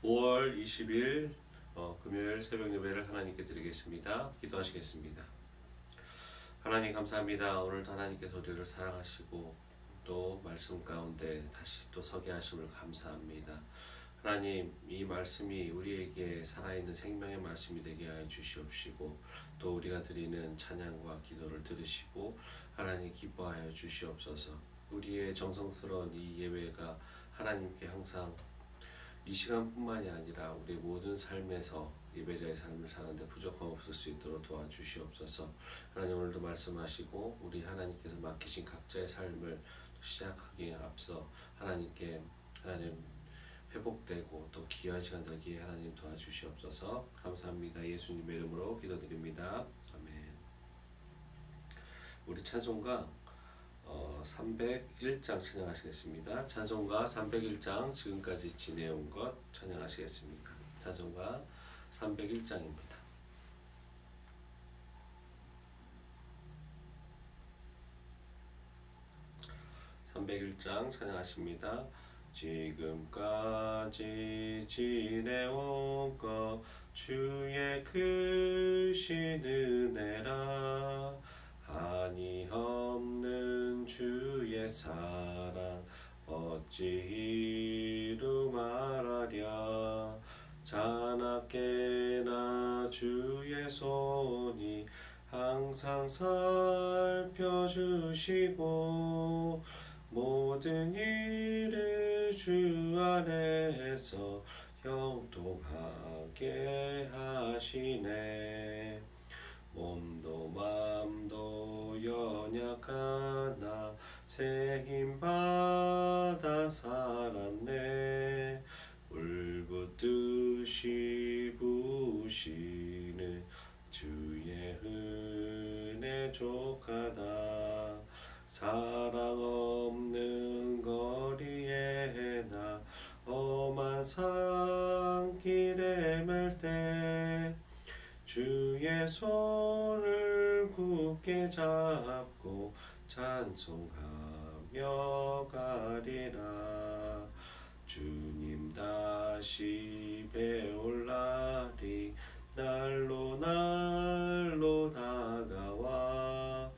5월 20일 금요일 새벽 예배를 하나님께 드리겠습니다. 기도하시겠습니다. 하나님 감사합니다. 오늘도 하나님께서 우리를 사랑하시고 또 말씀 가운데 다시 또 서게 하심을 감사합니다. 하나님, 이 말씀이 우리에게 살아있는 생명의 말씀이 되게 하여 주시옵시고 또 우리가 드리는 찬양과 기도를 들으시고 하나님 기뻐하여 주시옵소서. 우리의 정성스러운 이 예배가 하나님께 항상 이 시간뿐만이 아니라 우리 모든 삶에서 예배자의 삶을 사는데 부족함 없을 수 있도록 도와주시옵소서. 하나님, 오늘도 말씀하시고 우리 하나님께서 맡기신 각자의 삶을 시작하기에 앞서 하나님께 회복되고 또 귀한 시간 되기에 하나님 도와주시옵소서. 감사합니다. 예수님의 이름으로 기도드립니다. 아멘. 우리 찬송가 301장 찬양하시겠습니다. 찬송가 301장 지금까지 지내온 것 찬양하시겠습니다. 찬송가 301장입니다. 301장 찬양하십니다. 지금까지 지내온 것 주의 크신 은혜라 한이 없는 주의 사랑 어찌 이루 말하랴 자나깨나 주의 손이 항상 살펴주시고 모든 일을 주 안에서 형통하게 하시네. 몸도 맘도 연약하나 새 힘 받아 살았네. 울붓듯이 부시는 주의 은혜 족하다. 사랑 없는 거리에 나 험한 산길에 맬 때 주의 손을 굳게 잡고 찬송하며 가리라. 주님 다시 배올 날이 날로 날로 다가와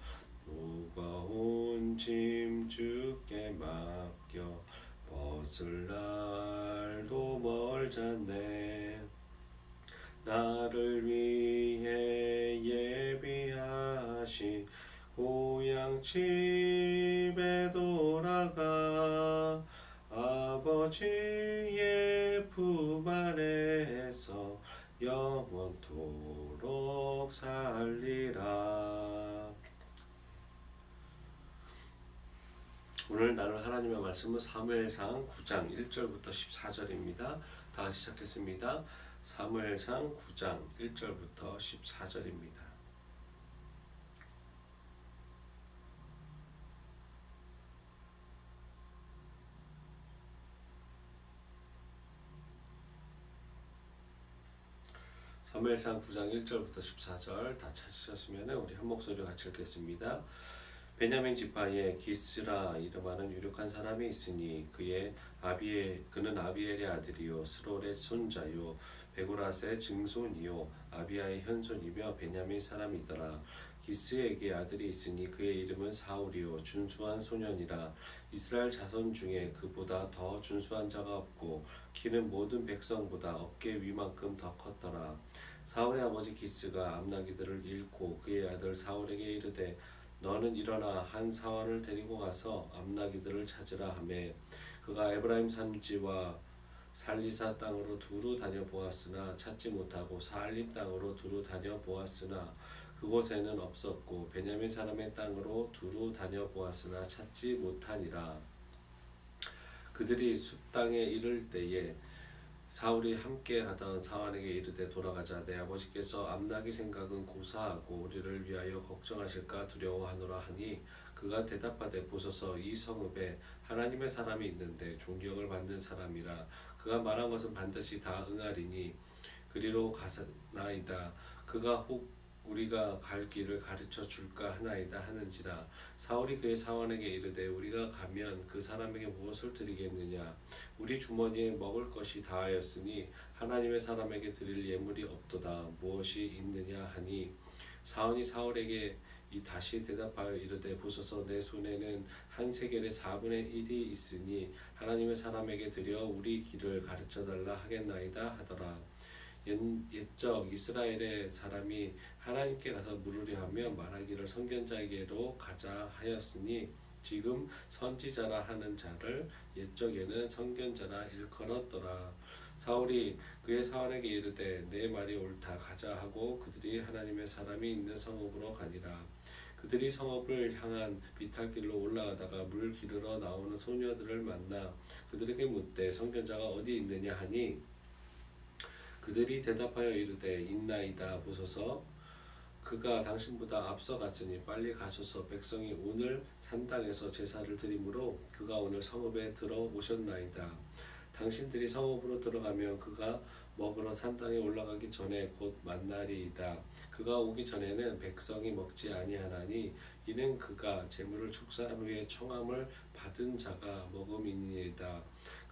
무거운 짐 주께 맡겨 벗을 날도 멀잖네. 나를 위해 예비하신 고향 집에 돌아가 아버지의 품 안에서 영원토록 살리라. 오늘 나눌 하나님의 말씀은 사무엘상 9장 1절부터 14절입니다. 다 같이 시작했습니다. 사무엘상 9장 1절부터 14절입니다. 사무엘상 9장 1절부터 14절 다 찾으셨으면 우리 한 목소리로 같이 읽겠습니다. 베냐민 지파에 기스라 이름하는 유력한 사람이 있으니 그는 아비엘의 아들이요 스롤의 손자요 베고라스의 증손이요 아비아의 현손이며 베냐민 사람이더라. 기스에게 아들이 있으니 그의 이름은 사울이요 준수한 소년이라. 이스라엘 자손 중에 그보다 더 준수한 자가 없고 키는 모든 백성보다 어깨 위만큼 더 컸더라. 사울의 아버지 기스가 암나기들을 잃고 그의 아들 사울에게 이르되 너는 일어나 한 사원을 데리고 가서 암나기들을 찾으라 하매 그가 에브라임 산지와 살리사 땅으로 두루 다녀보았으나 찾지 못하고 사알림 땅으로 두루 다녀보았으나 그곳에는 없었고 베냐민 사람의 땅으로 두루 다녀보았으나 찾지 못하니라. 그들이 숲 땅에 이를 때에 사울이 함께 가던 사환에게 이르되 돌아가자. 내 아버지께서 암나기 생각은 고사하고 우리를 위하여 걱정하실까 두려워하노라 하니 그가 대답하되 보소서 이 성읍에 하나님의 사람이 있는데 존경을 받는 사람이라. 그가 말한 것은 반드시 다 응하리니 그리로 가나이다. 그가 혹 우리가 갈 길을 가르쳐 줄까 하나이다 하는지라. 사울이 그의 사원에게 이르되 우리가 가면 그 사람에게 무엇을 드리겠느냐. 우리 주머니에 먹을 것이 다하였으니 하나님의 사람에게 드릴 예물이 없도다. 무엇이 있느냐 하니 사원이 사울에게 이 다시 대답하여 이르되 보소서 내 손에는 한 세겔의 4분의 1이 있으니 하나님의 사람에게 드려 우리 길을 가르쳐 달라 하겠나이다 하더라. 옛적 이스라엘의 사람이 하나님께 가서 물으려 하며 말하기를 선견자에게로 가자 하였으니 지금 선지자라 하는 자를 옛적에는 선견자라 일컬었더라. 사울이 그의 사원에게 이르되 내 말이 옳다 가자 하고 그들이 하나님의 사람이 있는 성읍으로 가니라. 그들이 성읍을 향한 비탈길로 올라가다가 물 기르러 나오는 소녀들을 만나 그들에게 묻되 선견자가 어디 있느냐 하니 그들이 대답하여 이르되 있나이다. 보소서 그가 당신보다 앞서 갔으니 빨리 가소서. 백성이 오늘 산당에서 제사를 드리므로 그가 오늘 성읍에 들어오셨나이다. 당신들이 성읍으로 들어가면 그가 먹으러 산당에 올라가기 전에 곧 만나리이다. 그가 오기 전에는 백성이 먹지 아니하나니 이는 그가 제물을 축사한 후에 청함을 받은 자가 먹음이니이다.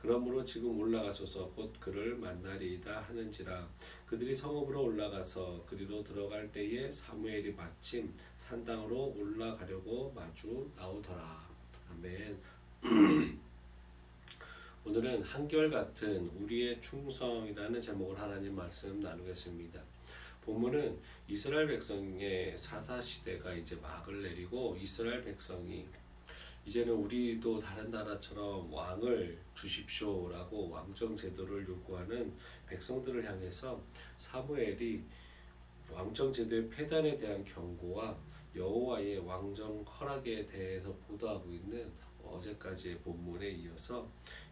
그러므로 지금 올라가소서 곧 그를 만나리이다 하는지라. 그들이 성읍으로 올라가서 그리로 들어갈 때에 사무엘이 마침 산당으로 올라가려고 마주 나오더라. 아멘. 오늘은 한결같은 우리의 충성이라는 제목으로 하나님 말씀 나누겠습니다. 본문은 이스라엘 백성의 사사시대가 이제 막을 내리고 이스라엘 백성이 이제는 우리도 다른 나라처럼 왕을 주십시오라고 왕정 제도를 요구하는 백성들을 향해서 사무엘이 왕정 제도의 폐단에 대한 경고와 여호와의 왕정 허락에 대해서 보도하고 있는 어제까지의 본문에 이어서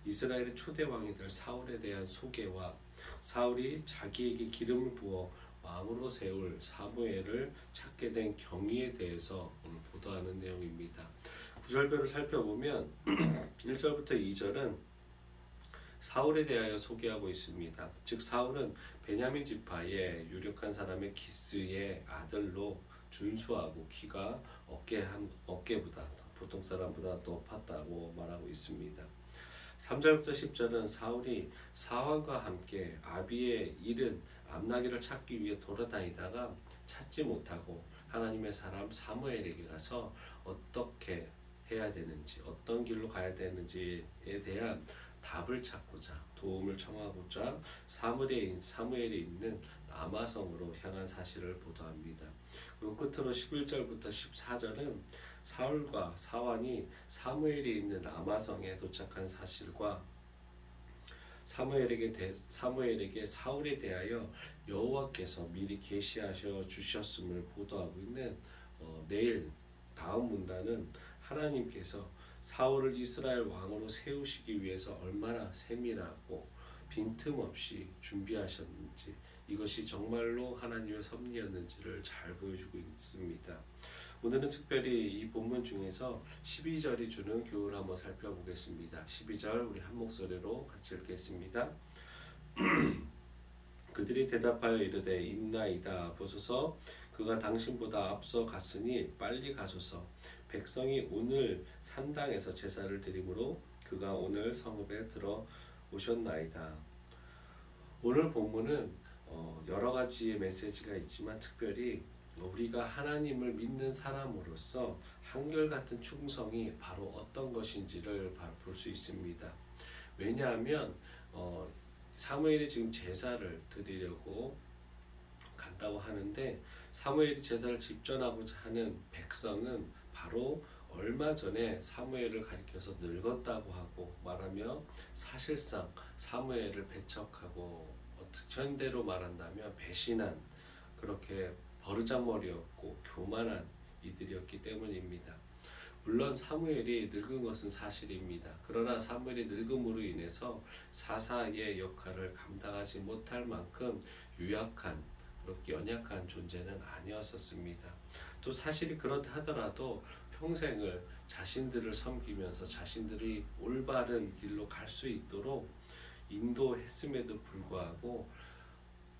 이스라엘의 초대 왕이 될 사울에 대한 소개와 사울이 자기에게 기름을 부어 왕으로 세울 사무엘을 찾게 된 경위에 대해서 오늘 보도하는 내용입니다. 구절별을 살펴보면 1절부터 2절은 사울에 대하여 소개하고 있습니다. 즉 사울은 베냐민 지파의 유력한 사람의 기스의 아들로 준수하고 키가 어깨보다 보통 사람보다 높았다고 말하고 있습니다. 3절부터 10절은 사울이 사환과 함께 아비의 잃은 암나귀를 찾기 위해 돌아다니다가 찾지 못하고 하나님의 사람 사무엘에게 가서 어떻게 해야 되는지 어떤 길로 가야 되는지에 대한 답을 찾고자 도움을 청하고자 사무엘이 있는 라마성으로 향한 사실을 보도합니다. 그리고 끝으로 11절부터 14절은 사울과 사환이 사무엘이 있는 라마성에 도착한 사실과 사무엘에게 사울에 대하여 여호와께서 미리 계시하셔 주셨음을 보도하고 있는 내일 다음 문단은 하나님께서 사울을 이스라엘 왕으로 세우시기 위해서 얼마나 세밀하고 빈틈없이 준비하셨는지 이것이 정말로 하나님의 섭리였는지를 잘 보여주고 있습니다. 오늘은 특별히 이 본문 중에서 12절이 주는 교훈을 한번 살펴보겠습니다. 12절 우리 한 목소리로 같이 읽겠습니다. 그들이 대답하여 이르되 있나이다. 보소서 그가 당신보다 앞서 갔으니 빨리 가소서. 백성이 오늘 산당에서 제사를 드리므로 그가 오늘 성읍에 들어오셨나이다. 오늘 본문은 여러 가지의 메시지가 있지만 특별히 우리가 하나님을 믿는 사람으로서 한결같은 충성이 바로 어떤 것인지를 볼 수 있습니다. 왜냐하면 사무엘이 지금 제사를 드리려고 간다고 하는데 사무엘이 제사를 집전하고자 하는 백성은 바로 얼마 전에 사무엘을 가리켜서 늙었다고 하고 말하며 사실상 사무엘을 배척하고 현대로 말한다면 배신한 그렇게 버르장머리였고 교만한 이들이었기 때문입니다. 물론 사무엘이 늙은 것은 사실입니다. 그러나 사무엘이 늙음으로 인해서 사사의 역할을 감당하지 못할 만큼 유약한 그렇게 연약한 존재는 아니었었습니다. 또 사실이 그렇다 하더라도 평생을 자신들을 섬기면서 자신들이 올바른 길로 갈 수 있도록 인도했음에도 불구하고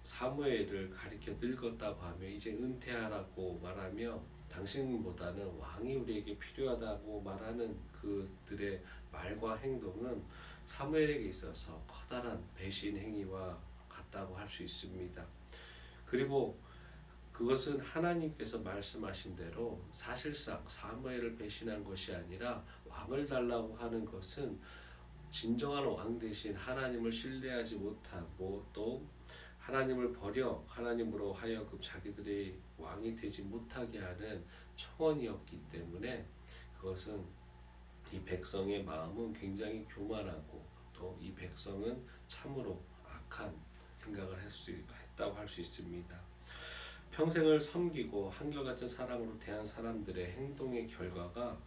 사무엘을 가리켜 늙었다고 하며 이제 은퇴하라고 말하며 당신보다는 왕이 우리에게 필요하다고 말하는 그들의 말과 행동은 사무엘에게 있어서 커다란 배신 행위와 같다고 할 수 있습니다. 그리고 그것은 하나님께서 말씀하신 대로 사실상 사무엘을 배신한 것이 아니라 왕을 달라고 하는 것은 진정한 왕 대신 하나님을 신뢰하지 못하고 또 하나님을 버려 하나님으로 하여금 자기들이 왕이 되지 못하게 하는 청원이었기 때문에 그것은 이 백성의 마음은 굉장히 교만하고 또 이 백성은 참으로 악한 생각을 했다고 할 수 있습니다. 평생을 섬기고 한결같은 사람으로 대한 사람들의 행동의 결과가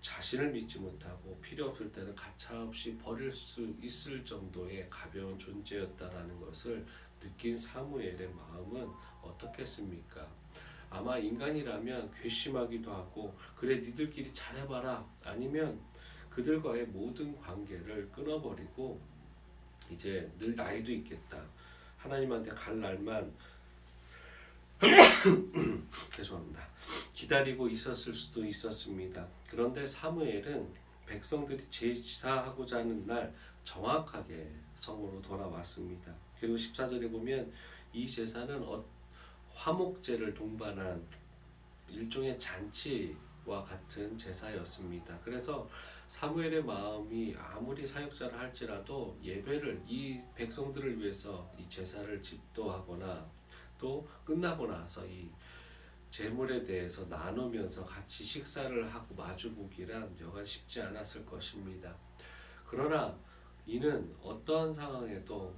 자신을 믿지 못하고 필요 없을 때는 가차없이 버릴 수 있을 정도의 가벼운 존재였다라는 것을 느낀 사무엘의 마음은 어떻겠습니까? 아마 인간이라면 괘씸하기도 하고 그래 니들끼리 잘해봐라 아니면 그들과의 모든 관계를 끊어버리고 이제 늘 나이도 있겠다 하나님한테 갈 날만 죄송합니다. 기다리고 있었을 수도 있었습니다. 그런데 사무엘은 백성들이 제사하고자 하는 날 정확하게 성으로 돌아왔습니다. 그리고 14절에 보면 이 제사는 화목제를 동반한 일종의 잔치와 같은 제사였습니다. 그래서 사무엘의 마음이 아무리 사역자를 할지라도 예배를 이 백성들을 위해서 이 제사를 집도하거나 또 끝나고 나서 이 재물에 대해서 나누면서 같이 식사를 하고 마주보기란 여간 쉽지 않았을 것입니다. 그러나 이는 어떠한 상황에도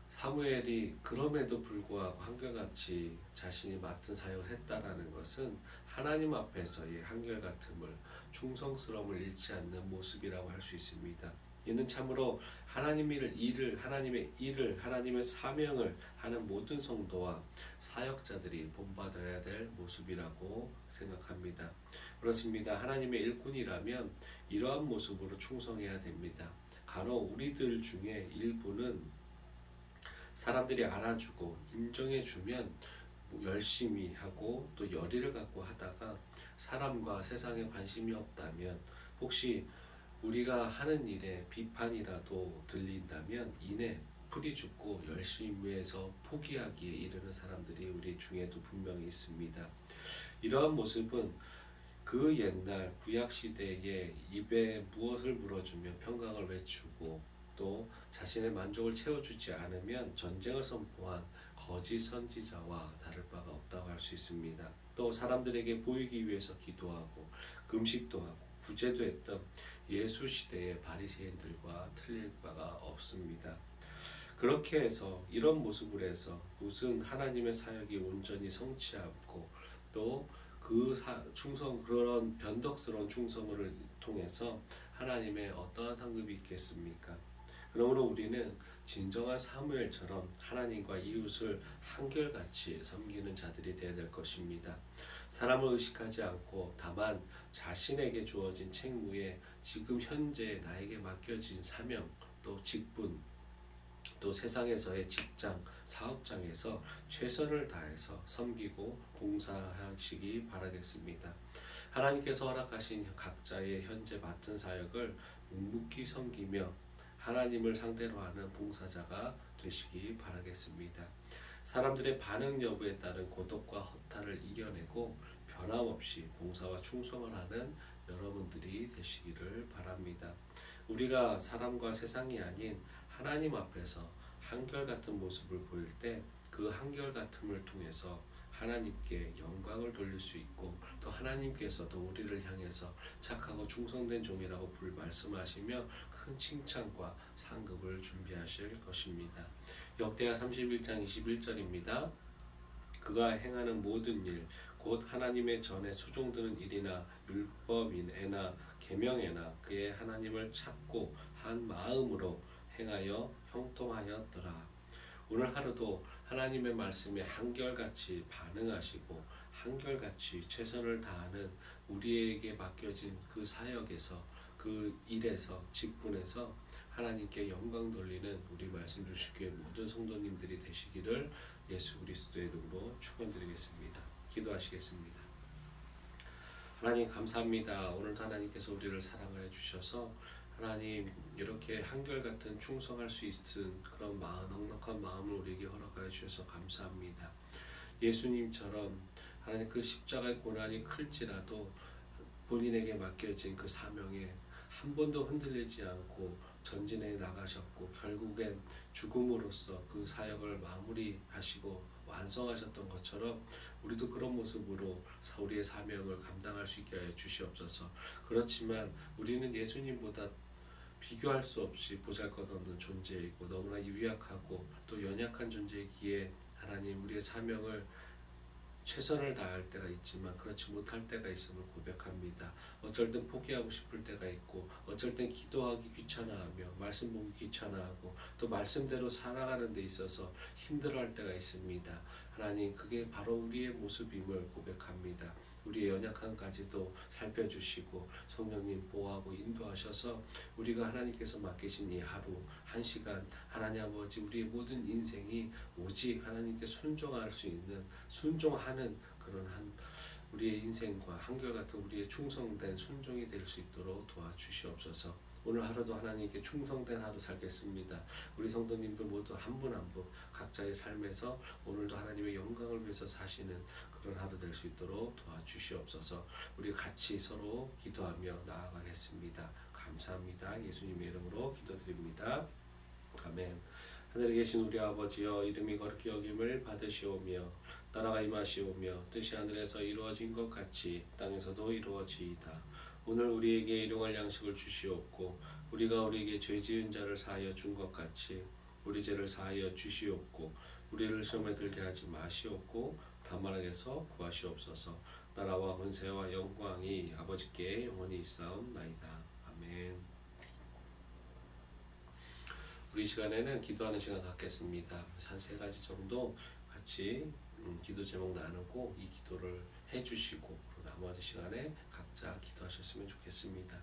사무엘이 그럼에도 불구하고 한결같이 자신이 맡은 사역을 했다라는 것은 하나님 앞에서의 한결같음을 충성스러움을 잃지 않는 모습이라고 할 수 있습니다. 이는 참으로 하나님의 일을 하나님의 사명을 하는 모든 성도와 사역자들이 본받아야 될 모습이라고 생각합니다. 그렇습니다. 하나님의 일꾼이라면 이러한 모습으로 충성해야 됩니다. 간혹 우리들 중에 일부는 사람들이 알아주고 인정해주면 열심히 하고 또 열의를 갖고 하다가 사람과 세상에 관심이 없다면 혹시 우리가 하는 일에 비판이라도 들린다면 이내 풀이 죽고 열심히 해서 포기하기에 이르는 사람들이 우리 중에도 분명히 있습니다. 이러한 모습은 그 옛날 구약시대에 입에 무엇을 물어주며 평강을 외치고 또 자신의 만족을 채워주지 않으면 전쟁을 선포한 거짓 선지자와 다를 바가 없다고 할 수 있습니다. 또 사람들에게 보이기 위해서 기도하고 금식도 하고 구제도 했던 예수 시대의 바리새인들과 틀릴 바가 없습니다. 그렇게 해서 이런 모습을 해서 무슨 하나님의 사역이 온전히 성취하고 또 그런 변덕스러운 충성을 통해서 하나님의 어떠한 상급이 있겠습니까? 그러므로 우리는 진정한 사무엘처럼 하나님과 이웃을 한결같이 섬기는 자들이 되어야 될 것입니다. 사람을 의식하지 않고 다만 자신에게 주어진 책무에 지금 현재 나에게 맡겨진 사명 또 직분 또 세상에서의 직장, 사업장에서 최선을 다해서 섬기고 봉사하시기 바라겠습니다. 하나님께서 허락하신 각자의 현재 맡은 사역을 묵묵히 섬기며 하나님을 상대로 하는 봉사자가 되시기 바라겠습니다. 사람들의 반응 여부에 따른 고독과 허탈을 이겨내고 변함없이 봉사와 충성을 하는 여러분들이 되시기를 바랍니다. 우리가 사람과 세상이 아닌 하나님 앞에서 한결같은 모습을 보일 때 그 한결같음을 통해서 하나님께 영광을 돌릴 수 있고 또 하나님께서도 우리를 향해서 착하고 충성된 종이라고 말씀하시며 큰 칭찬과 상급을 준비하실 것입니다. 역대하 31장 21절입니다. 그가 행하는 모든 일 곧 하나님의 전에 수종드는 일이나 율법이나 계명에나 그의 하나님을 찾고 한 마음으로 행하여 형통하였더라. 오늘 하루도 하나님의 말씀에 한결같이 반응하시고 한결같이 최선을 다하는 우리에게 맡겨진 그 사역에서 그 일에서 직분에서 하나님께 영광 돌리는 우리 말씀 주실 교회 모든 성도님들이 되시기를 예수 그리스도의 이름으로 축원드리겠습니다. 기도하시겠습니다. 하나님 감사합니다. 오늘도 하나님께서 우리를 사랑하여 주셔서 하나님 이렇게 한결같은 충성할 수 있는 그런 넉넉한 마음을 우리에게 허락하여 주셔서 감사합니다. 예수님처럼 하나님 그 십자가의 고난이 클지라도 본인에게 맡겨진 그 사명에 한 번도 흔들리지 않고 전진해 나가셨고 결국엔 죽음으로써 그 사역을 마무리하시고 완성하셨던 것처럼 우리도 그런 모습으로 우리의 사명을 감당할 수 있게 하여 주시옵소서. 그렇지만 우리는 예수님보다 비교할 수 없이 보잘것없는 존재이고 너무나 유약하고 또 연약한 존재이기에 하나님 우리의 사명을 최선을 다할 때가 있지만 그렇지 못할 때가 있음을 고백합니다. 어쩔 땐 포기하고 싶을 때가 있고 어쩔 땐 기도하기 귀찮아하며 말씀 보기 귀찮아하고 또 말씀대로 살아가는 데 있어서 힘들어할 때가 있습니다. 하나님 그게 바로 우리의 모습임을 고백합니다. 우리의 연약함까지도 살펴주시고 성령님 보호하고 인도하셔서 우리가 하나님께서 맡기신 이 하루 한 시간 하나님 아버지 우리의 모든 인생이 오직 하나님께 순종할 수 있는 순종하는 그런 우리의 인생과 한결같은 우리의 충성된 순종이 될 수 있도록 도와주시옵소서. 오늘 하루도 하나님께 충성된 하루 살겠습니다. 우리 성도님들 모두 한 분 한 분 각자의 삶에서 오늘도 하나님의 영광을 위해서 사시는 그런 하루 될 수 있도록 도와주시옵소서. 우리 같이 서로 기도하며 나아가겠습니다. 감사합니다. 예수님의 이름으로 기도드립니다. 아멘. 하늘에 계신 우리 아버지여 이름이 거룩히 여김을 받으시오며 나라가 임하시오며 뜻이 하늘에서 이루어진 것 같이 땅에서도 이루어지이다. 오늘 우리에게 일용할 양식을 주시옵고 우리가 우리에게 죄 지은 자를 사하여 준 것 같이 우리 죄를 사하여 주시옵고 우리를 시험에 들게 하지 마시옵고 다만 악에서 구하시옵소서. 나라와 권세와 영광이 아버지께 영원히 있사옵나이다. 아멘. 우리 시간에는 기도하는 시간 갖겠습니다. 한 3가지 정도 같이 기도 제목 나누고 이 기도를 해주시고 나머지 시간에 각자 기도하셨으면 좋겠습니다.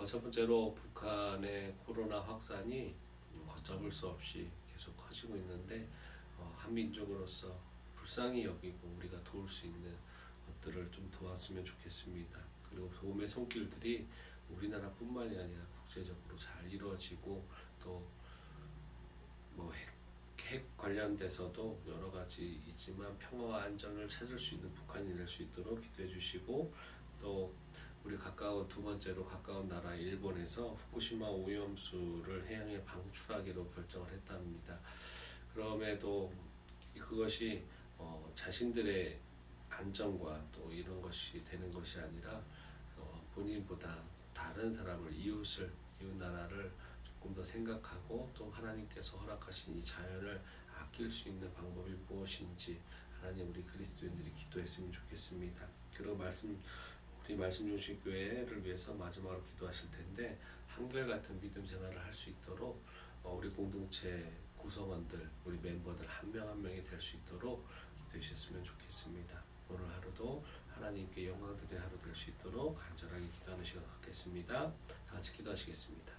첫 번째로 북한의 코로나 확산이 걷잡을 수 없이 계속 커지고 있는데 한민족으로서 불쌍히 여기고 우리가 도울 수 있는 것들을 좀 도왔으면 좋겠습니다. 그리고 도움의 손길들이 우리나라뿐만이 아니라 국제적으로 잘 이루어지고 또 핵 관련돼서도 여러 가지 있지만 평화와 안전을 찾을 수 있는 북한이 될 수 있도록 기도해 주시고 또 우리 두 번째로 가까운 나라 일본에서 후쿠시마 오염수를 해양에 방출하기로 결정을 했답니다. 그럼에도 그것이 자신들의 안전과 또 이런 것이 되는 것이 아니라 본인보다 다른 사람을 이웃 나라를 조금 더 생각하고 또 하나님께서 허락하신 이 자연을 아낄 수 있는 방법이 무엇인지 하나님 우리 그리스도인들이 기도했으면 좋겠습니다. 그리고 우리 말씀 중심 교회를 위해서 마지막으로 기도하실 텐데 한결같은 믿음 생활을 할 수 있도록 우리 공동체 구성원들 우리 멤버들 한 명 한 명이 될 수 있도록 기도해 주셨으면 좋겠습니다. 오늘 하루도 하나님께 영광 드리는 하루 될 수 있도록 간절하게 기도하는 시간 갖겠습니다. 다 같이 기도하시겠습니다.